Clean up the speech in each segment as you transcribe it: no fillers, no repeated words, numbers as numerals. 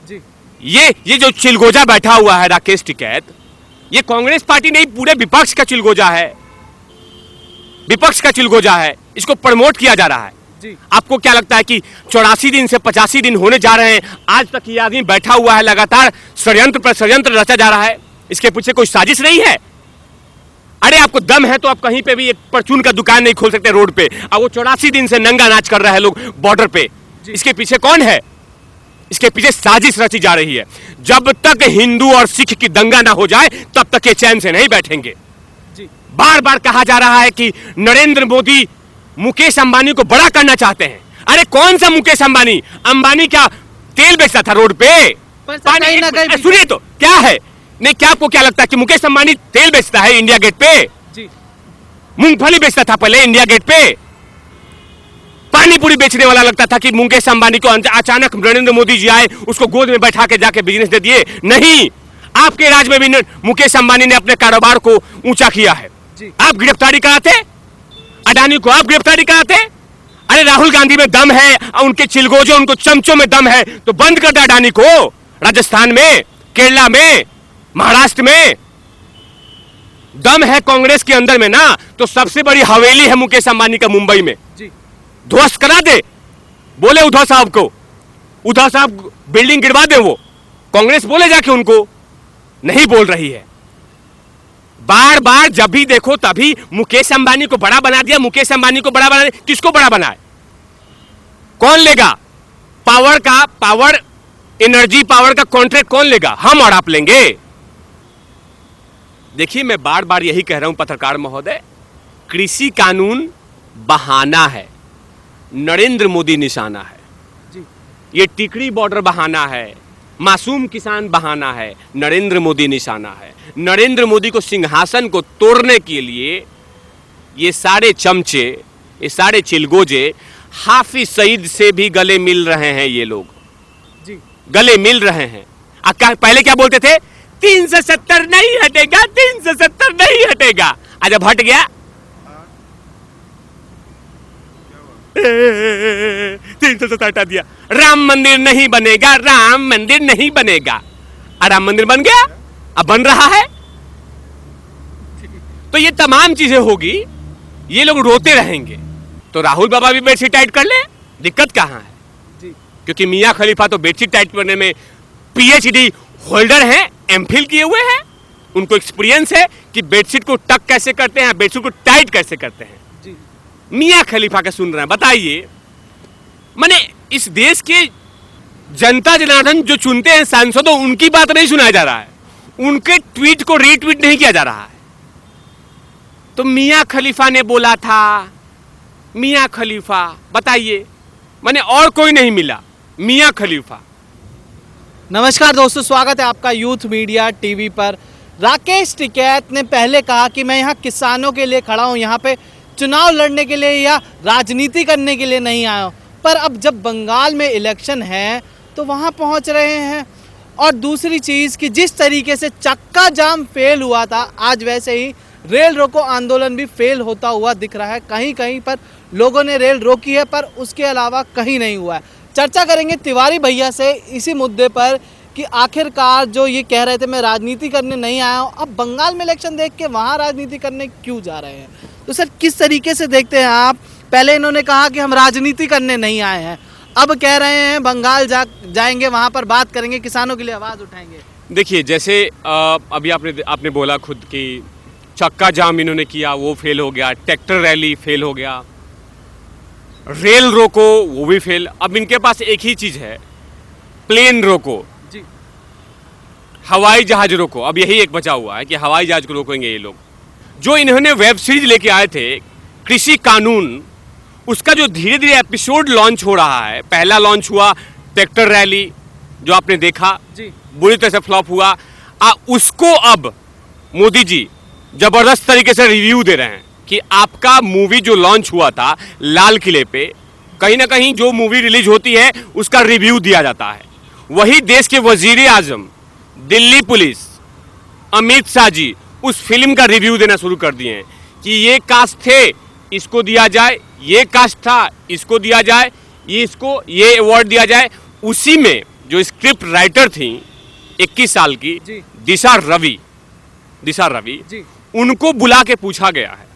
जी। ये जो चिलगोजा बैठा हुआ है राकेश टिकैत, ये कांग्रेस पार्टी नहीं, पूरे विपक्ष का चिलगोजा है, विपक्ष का चिलगोजा है। इसको प्रमोट किया जा रहा है। जी। आपको क्या लगता है कि 84 दिन से 85 दिन होने जा रहे हैं, आज तक ये आदमी बैठा हुआ है, लगातार षड्यंत्र पर षड्यंत्र रचा जा रहा है? इसके पीछे कोई साजिश नहीं है? अरे आपको दम है तो आप कहीं पे भी एक परचून का दुकान नहीं खोल सकते रोड पे, और वो 84 दिन से नंगा नाच कर रहे हैं लोग बॉर्डर पे। इसके पीछे कौन है? इसके पीछे साजिश रची जा रही है। जब तक हिंदू और सिख की दंगा ना हो जाए तब तक ये चैन से नहीं बैठेंगे। बार बार कहा जा रहा है कि नरेंद्र मोदी मुकेश अंबानी को बड़ा करना चाहते हैं। अरे कौन सा मुकेश अंबानी? अंबानी क्या तेल बेचता था रोड पे? सुनिए तो क्या है, नहीं क्या आपको क्या लगता है कि मुकेश अंबानी तेल बेचता है इंडिया गेट पे? मूंगफली बेचता था पहले इंडिया गेट पे। पानी पूरी बेचने वाला लगता था कि मुकेश अंबानी को अचानक नरेंद्र मोदी जी आए, उसको गोद में बैठा के जाके बिजनेस दे दिए। नहीं, आपके राज में भी मुकेश अंबानी ने अपने कारोबार को ऊंचा किया है। आप गिरफ्तारी कराते अडानी को, आप गिरफ्तारी कराते? अरे राहुल गांधी में दम है, उनके चिलगोजों, उनको चमचों में दम है, तो बंद कर दे अडानी को। राजस्थान में, केरला में, महाराष्ट्र में दम है कांग्रेस के अंदर में ना, तो सबसे बड़ी हवेली है मुकेश अंबानी का मुंबई में, ध्वस्त करा दे। बोले उद्धव साहब को, उद्धव साहब बिल्डिंग गिरवा दे, वो कांग्रेस बोले जाके उनको, नहीं बोल रही है। बार बार जब भी देखो तभी मुकेश अंबानी को बड़ा बना दिया, मुकेश अंबानी को बड़ा बना दिया। किसको बड़ा बनाए? कौन लेगा पावर का, पावर एनर्जी पावर का कॉन्ट्रैक्ट कौन लेगा? हम और आप लेंगे। देखिए मैं बार बार यही कह रहा हूं पत्रकार महोदय, कृषि कानून बहाना है, नरेंद्र मोदी निशाना है। ये टिकरी बॉर्डर बहाना है, मासूम किसान बहाना है, नरेंद्र मोदी निशाना है। नरेंद्र मोदी को सिंहासन को तोड़ने के लिए ये सारे चमचे, ये सारे चिलगोजे हाफिज सईद से भी गले मिल रहे हैं। ये लोग गले मिल रहे हैं। पहले क्या बोलते थे? 370 नहीं हटेगा, 370 नहीं हटेगा। आज अब हट गया, 370 हटा दिया। राम मंदिर नहीं बनेगा, राम मंदिर नहीं बनेगा। राम मंदिर बन गया, अब बन रहा है। तो ये तमाम चीजें होगी, ये लोग रोते रहेंगे। तो राहुल बाबा भी बेडशीट टाइट कर ले, दिक्कत कहां है? क्योंकि मियां खलीफा तो बेडशीट टाइट करने में पीएचडी होल्डर हैं, एमफिल किए हुए हैं, उनको एक्सपीरियंस है कि बेडशीट को टक कैसे करते हैं, बेडशीट को टाइट कैसे करते हैं। मियां खलीफा का सुन रहे हैं, बताइए। माने इस देश के जनता जनार्दन जो चुनते हैं सांसदों, उनकी बात नहीं सुनाया जा रहा है, उनके ट्वीट को रीट्वीट नहीं किया जा रहा है। तो मियां खलीफा ने बोला था, मियां खलीफा, बताइए, माने और कोई नहीं मिला, मियां खलीफा। नमस्कार दोस्तों, स्वागत है आपका यूथ मीडिया टीवी पर। राकेश टिकैत ने पहले कहा कि मैं यहाँ किसानों के लिए खड़ा हूँ, यहाँ पे चुनाव लड़ने के लिए या राजनीति करने के लिए नहीं आया हूँ। पर अब जब बंगाल में इलेक्शन है तो वहाँ पहुँच रहे हैं। और दूसरी चीज़ कि जिस तरीके से चक्का जाम फेल हुआ था, आज वैसे ही रेल रोको आंदोलन भी फेल होता हुआ दिख रहा है। कहीं कहीं पर लोगों ने रेल रोकी है, पर उसके अलावा कहीं नहीं हुआ है। चर्चा करेंगे तिवारी भैया से इसी मुद्दे पर कि आखिरकार जो ये कह रहे थे मैं राजनीति करने नहीं आया हूँ, अब बंगाल में इलेक्शन देख के वहाँ राजनीति करने क्यों जा रहे हैं? तो सर किस तरीके से देखते हैं आप? पहले इन्होंने कहा कि हम राजनीति करने नहीं आए हैं, अब कह रहे हैं बंगाल जाएंगे, वहाँ पर बात करेंगे, किसानों के लिए आवाज़ उठाएंगे। देखिए जैसे अभी आपने बोला खुद कि चक्का जाम इन्होंने किया, वो फेल हो गया, ट्रैक्टर रैली फेल हो गया, रेल रोको वो भी फेल। अब इनके पास एक ही चीज है, प्लेन रोको, हवाई जहाज रोको। अब यही एक बचा हुआ है कि हवाई जहाज को रोकेंगे ये लोग। जो इन्होंने वेब सीरीज लेके आए थे कृषि कानून, उसका जो धीरे धीरे एपिसोड लॉन्च हो रहा है, पहला लॉन्च हुआ ट्रैक्टर रैली जो आपने देखा, बुरी तरह से फ्लॉप हुआ। उसको अब मोदी जी जबरदस्त तरीके से रिव्यू दे रहे हैं कि आपका मूवी जो लॉन्च हुआ था लाल किले पे, कहीं ना कहीं जो मूवी रिलीज होती है उसका रिव्यू दिया जाता है। वही देश के वजीर आजम, दिल्ली पुलिस, अमित शाह जी उस फिल्म का रिव्यू देना शुरू कर दिए हैं कि ये कास्ट थे, इसको दिया जाए, ये कास्ट था, इसको दिया जाए, ये इसको ये अवार्ड दिया जाए। उसी में जो स्क्रिप्ट राइटर थी 21 साल की जी। दिशा रवि जी। उनको बुला के पूछा गया है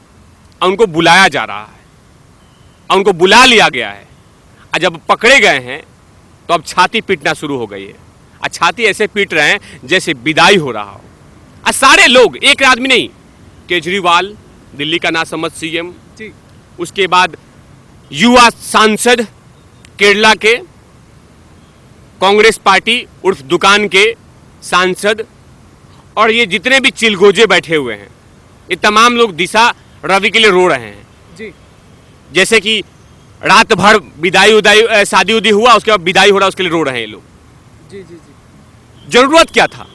और उनको बुलाया जा रहा है और उनको बुला लिया गया है। और जब पकड़े गए हैं तो अब छाती पीटना शुरू हो गई है। और छाती ऐसे पीट रहे हैं जैसे विदाई हो रहा हो। और सारे लोग, एक आदमी नहीं, केजरीवाल दिल्ली का नासमझ सीएम, जी। उसके बाद युवा सांसद केरला के, कांग्रेस पार्टी उर्फ दुकान के सांसद, और ये जितने भी चिलगोजे बैठे हुए हैं, ये तमाम लोग दिशा रवि के लिए रो रहे हैं। जी। जैसे कि रात भर विदाई शादी उदी हुआ, उसके बाद विदाई हो रहा, उसके लिए रो रहे हैं ये लोग। जी। जी। जी। जरूरत क्या था?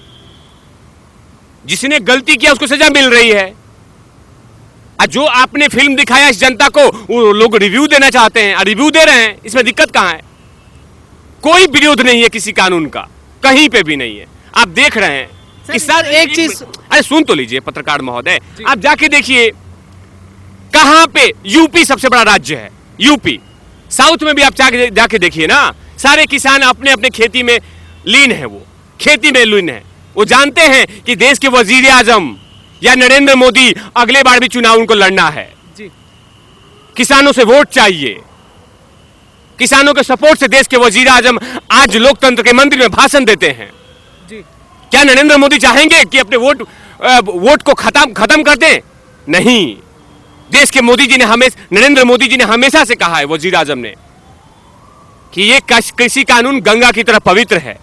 जिसने गलती किया उसको सजा मिल रही है। और जो आपने फिल्म दिखाया इस जनता को, वो लोग रिव्यू देना चाहते हैं और रिव्यू दे रहे हैं। इसमें दिक्कत कहां है? कोई विरोध नहीं है किसी कानून का, कहीं पे भी नहीं है। आप देख रहे हैं कि सर एक चीज, अरे सुन तो लीजिए पत्रकार महोदय, आप जाके देखिए कहां पे यूपी सबसे बड़ा राज्य है। यूपी साउथ में भी आप जाके देखिए ना, सारे किसान अपने अपने खेती में लीन है, वो खेती में लीन है। वो जानते हैं कि देश के वजीर आजम या नरेंद्र मोदी अगले बार भी चुनाव उनको लड़ना है। जी। किसानों से वोट चाहिए। किसानों के सपोर्ट से देश के वजीर आजम आज लोकतंत्र के मंदिर में भाषण देते हैं। जी। क्या नरेंद्र मोदी चाहेंगे कि अपने वोट को खत्म कर दें? नहीं। देश के नरेंद्र मोदी जी ने हमेशा से कहा है, वजीर आजम ने, कि ये कृषि कानून गंगा की तरह पवित्र है।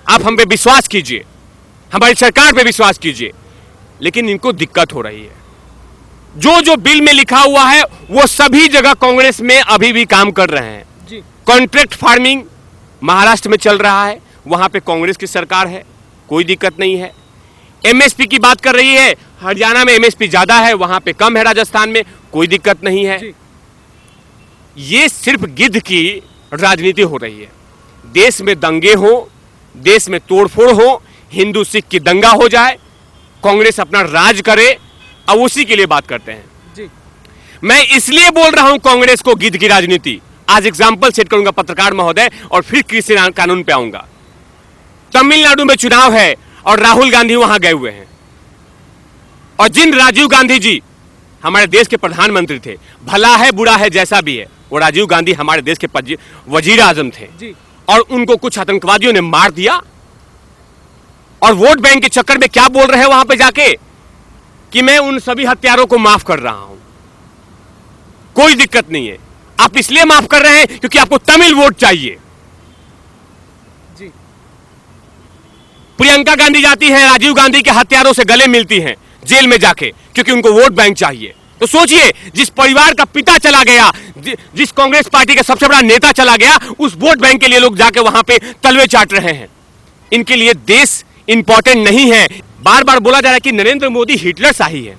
आप हम पे विश्वास कीजिए, हमारी सरकार पे विश्वास कीजिए। लेकिन इनको दिक्कत हो रही है। जो जो बिल में लिखा हुआ है वो सभी जगह कांग्रेस में अभी भी काम कर रहे हैं। जी। कॉन्ट्रैक्ट फार्मिंग महाराष्ट्र में चल रहा है, वहां पे कांग्रेस की सरकार है, कोई दिक्कत नहीं है। एमएसपी की बात कर रही है, हरियाणा में एमएसपी ज्यादा है, वहां पे कम है, राजस्थान में कोई दिक्कत नहीं है। जी। ये सिर्फ गिद्ध की राजनीति हो रही है। देश में दंगे हो, देश में तोड़फोड़ हो, हिंदू सिख की दंगा हो जाए, कांग्रेस अपना राज करे, अब उसी के लिए बात करते हैं। जी। मैं इसलिए बोल रहा हूं कांग्रेस को गिद्ध की राजनीति। आज एग्जाम्पल सेट करूंगा पत्रकार महोदय, और फिर कृषि कानून पे आऊंगा। तमिलनाडु में चुनाव है और राहुल गांधी वहां गए हुए हैं, और जिन राजीव गांधी जी हमारे देश के प्रधानमंत्री थे, भला है बुरा है जैसा भी है, वो राजीव गांधी हमारे देश के वजीर आजम थे। जी। और उनको कुछ आतंकवादियों ने मार दिया, और वोट बैंक के चक्कर में क्या बोल रहे हैं वहां पे जाके कि मैं उन सभी हत्यारों को माफ कर रहा हूं। कोई दिक्कत नहीं है। आप इसलिए माफ कर रहे हैं क्योंकि आपको तमिल वोट चाहिए। जी। प्रियंका गांधी जाती है, राजीव गांधी के हत्यारों से गले मिलती हैं जेल में जाके, क्योंकि उनको वोट बैंक चाहिए। तो सोचिए, जिस परिवार का पिता चला गया, जिस कांग्रेस पार्टी का सबसे बड़ा नेता चला गया, उस वोट बैंक के लिए लोग जाके वहां पे तलवे चाट रहे हैं। इनके लिए देश इंपॉर्टेंट नहीं है। बार बार बोला जा रहा है कि नरेंद्र मोदी हिटलर शाही है,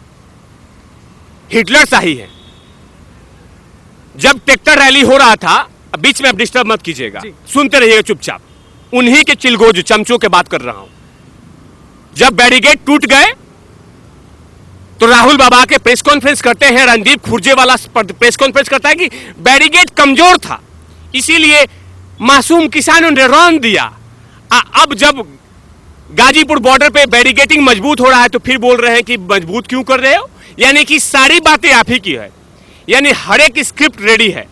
हिटलर शाही है। जब ट्रैक्टर रैली हो रहा था, बीच में आप डिस्टर्ब मत कीजिएगा, सुनते रहिएगा चुपचाप, उन्हीं के चिलगोज चमचों के बात कर रहा हूं। जब बैरिकेड टूट गए तो राहुल बाबा के प्रेस कॉन्फ्रेंस करते हैं, रणदीप खुरजेवाला प्रेस कॉन्फ्रेंस करता है कि बैरिकेड कमजोर था, इसीलिए मासूम किसानों ने रौन दिया। अब जब गाजीपुर बॉर्डर पे बैरिकेडिंग मजबूत हो रहा है तो फिर बोल रहे हैं कि मजबूत क्यों कर रहे हो। यानी कि सारी बातें आप ही की है, यानी हर एक स्क्रिप्ट रेडी है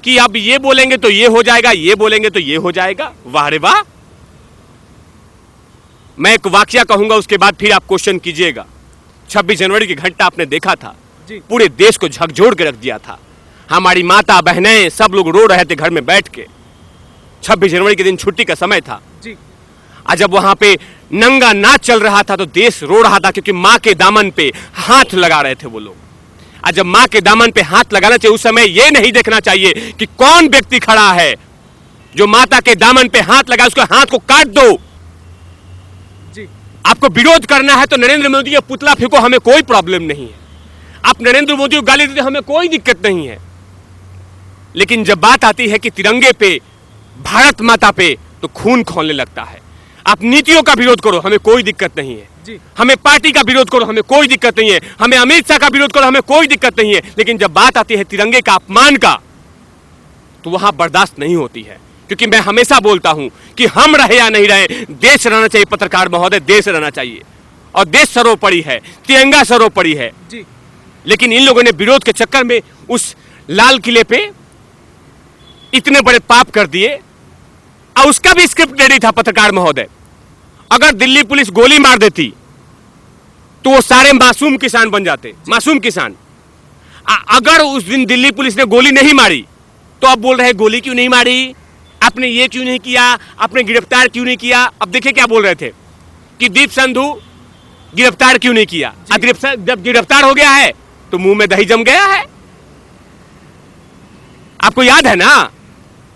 कि अब ये बोलेंगे तो ये हो जाएगा, ये बोलेंगे तो ये हो जाएगा। वाह रे वाह। मैं एक वाकया कहूंगा, उसके बाद फिर आप क्वेश्चन कीजिएगा। 26 जनवरी की घंटा आपने देखा था, पूरे देश को झकझोर के रख दिया था। हमारी माता बहनें सब लोग रो रहे थे घर में बैठ के। 26 जनवरी के दिन छुट्टी का समय था जी। आज जब वहां पे नंगा नाच चल रहा था तो देश रो रहा था, क्योंकि मां के दामन पे हाथ लगा रहे थे वो लोग। आज जब मां के दामन पे हाथ लगाना चाहिए, उस समय ये नहीं देखना चाहिए कि कौन व्यक्ति खड़ा है जो माता के दामन पे हाथ लगा, उसके हाथ को काट दो। जी। आपको विरोध करना है तो नरेंद्र मोदी का पुतला फेंको, हमें कोई प्रॉब्लम नहीं है। आप नरेंद्र मोदी को गाली देते, हमें कोई दिक्कत नहीं है। लेकिन जब बात आती है कि तिरंगे पे, भारत माता पे, तो खून खौलने लगता है। आप नीतियों का विरोध करो, हमें कोई दिक्कत नहीं है। जी। हमें पार्टी का विरोध करो, हमें कोई दिक्कत नहीं है। हमें अमित शाह का विरोध करो, हमें कोई दिक्कत नहीं है। लेकिन जब बात आती है तिरंगे का अपमान का, तो वहां बर्दाश्त नहीं होती है, क्योंकि मैं हमेशा बोलता हूं कि हम रहे या नहीं रहे, देश रहना चाहिए पत्रकार महोदय, देश रहना चाहिए। और देश सर्वोपरि है, तिरंगा सर्वोपरि है जी। लेकिन इन लोगों ने विरोध के चक्कर में उस लाल किले पे इतने बड़े पाप कर दिए, और उसका भी स्क्रिप्ट रेडी था पत्रकार महोदय। अगर दिल्ली पुलिस गोली मार देती तो वो सारे मासूम किसान बन जाते, मासूम किसान। अगर उस दिन दिल्ली पुलिस ने गोली नहीं मारी तो अब बोल रहे हैं गोली क्यों नहीं मारी, आपने ये क्यों नहीं किया, आपने गिरफ्तार क्यों नहीं किया। अब देखिए क्या बोल रहे थे कि दीप संधू गिरफ्तार क्यों नहीं किया। जब गिरफ्तार हो गया है तो मुंह में दही जम गया है। आपको याद है ना,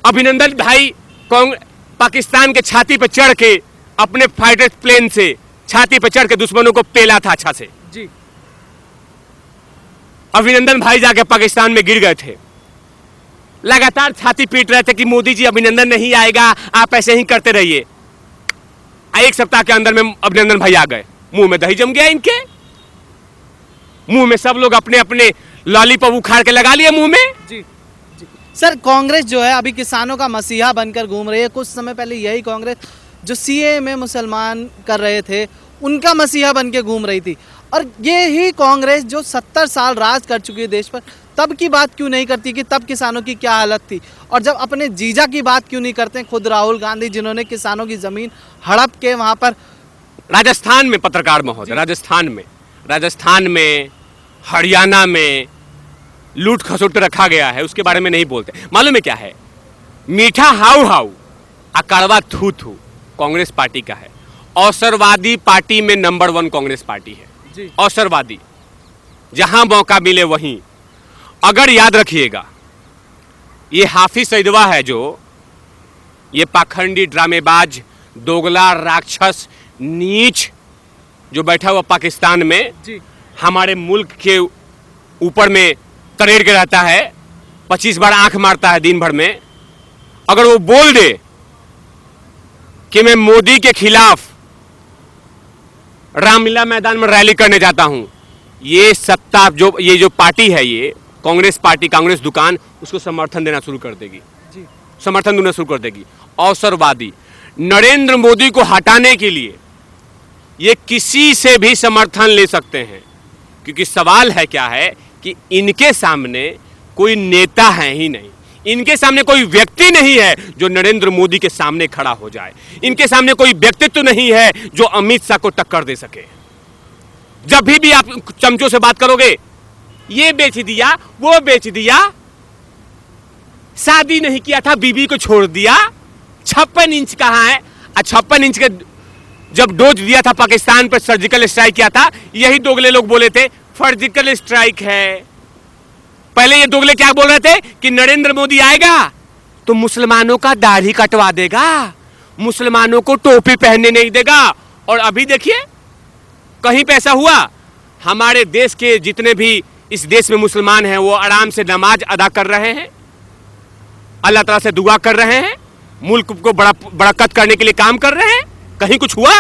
अभिनंदन भाई पाकिस्तान के छाती पे चढ़ के अपने फाइटर प्लेन से छाती पे चढ़ के दुश्मनों को पेला था अच्छा से जी। अभिनंदन भाई जाके पाकिस्तान में गिर गए थे, लगातार छाती पीट रहे थे कि मोदी जी अभिनंदन नहीं आएगा, आप ऐसे ही करते रहिए। एक सप्ताह के अंदर में अभिनंदन भाई आ गए, मुंह में दही जम गया इनके, मुंह में सब लोग अपने अपने लॉलीपॉप उखाड़ के लगा लिए मुंह में। जी जी। सर, कांग्रेस जो है अभी किसानों का मसीहा बनकर घूम रही है। कुछ समय पहले यही कांग्रेस जो सीए में मुसलमान कर रहे थे उनका मसीहा बन के घूम रही थी, और ये ही कांग्रेस जो 70 साल राज कर चुकी है देश पर, तब की बात क्यों नहीं करती कि तब किसानों की क्या हालत थी। और जब अपने जीजा की बात क्यों नहीं करते, खुद राहुल गांधी जिन्होंने किसानों की ज़मीन हड़प के वहाँ पर। राजस्थान में पत्रकार महोदय, राजस्थान में हरियाणा में लूट खसोट रखा गया है, उसके बारे में नहीं बोलते। मालूम है क्या है, मीठा हाउ हाउ और कड़वा थू थू कांग्रेस पार्टी का है। अवसरवादी पार्टी में नंबर 1 कांग्रेस पार्टी है जी। अवसरवादी, जहां मौका मिले वहीं। अगर याद रखिएगा, ये हाफिज सईदवा है जो ये पाखंडी ड्रामेबाज दोगला राक्षस नीच जो बैठा हुआ पाकिस्तान में जी। हमारे मुल्क के ऊपर में तरेड़ के रहता है, 25 बार आंख मारता है दिन भर में। अगर वो बोल दे कि मैं मोदी के खिलाफ रामलीला मैदान में रैली करने जाता हूं, ये सत्ता ये जो पार्टी है, ये कांग्रेस पार्टी, कांग्रेस दुकान उसको समर्थन देना शुरू कर देगी जी। समर्थन देना शुरू कर देगी। अवसरवादी नरेंद्र मोदी को हटाने के लिए ये किसी से भी समर्थन ले सकते हैं, क्योंकि सवाल है क्या है कि इनके सामने कोई नेता है ही नहीं, इनके सामने कोई व्यक्ति नहीं है जो नरेंद्र मोदी के सामने खड़ा हो जाए, इनके सामने कोई व्यक्तित्व नहीं है जो अमित शाह को टक्कर दे सके। जब भी आप चमचों से बात करोगे, ये बेच दिया, वो बेच दिया, शादी नहीं किया था, बीबी को छोड़ दिया, 56 इंच कहां है। 56 इंच के जब डोज दिया था पाकिस्तान पर, सर्जिकल स्ट्राइक किया था, यही दोगले लोग बोले थे सर्जिकल स्ट्राइक है। पहले ये दोगले क्या बोल रहे थे कि नरेंद्र मोदी आएगा तो मुसलमानों का दाढ़ी कटवा देगा, मुसलमानों को टोपी पहनने नहीं देगा। और अभी देखिए कहीं पे ऐसा हुआ, हमारे देश के जितने भी इस देश में मुसलमान हैं वो आराम से नमाज अदा कर रहे हैं, अल्लाह ताला से दुआ कर रहे हैं, मुल्क को बड़ा करने के लिए काम कर रहे हैं। कहीं कुछ हुआ?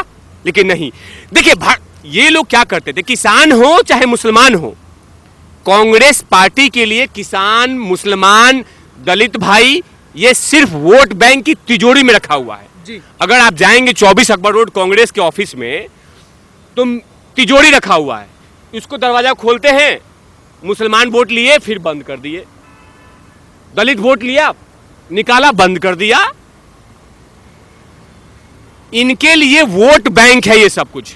लेकिन नहीं। देखिए ये लोग क्या करते थे, किसान हो चाहे मुसलमान हो, कांग्रेस पार्टी के लिए किसान, मुसलमान, दलित भाई ये सिर्फ वोट बैंक की तिजोरी में रखा हुआ है जी। अगर आप जाएंगे 24 अकबर रोड कांग्रेस के ऑफिस में तो तिजोरी रखा हुआ है, उसको दरवाजा खोलते हैं, मुसलमान वोट लिए फिर बंद कर दिए, दलित वोट लिया निकाला बंद कर दिया। इनके लिए वोट बैंक है ये सब कुछ।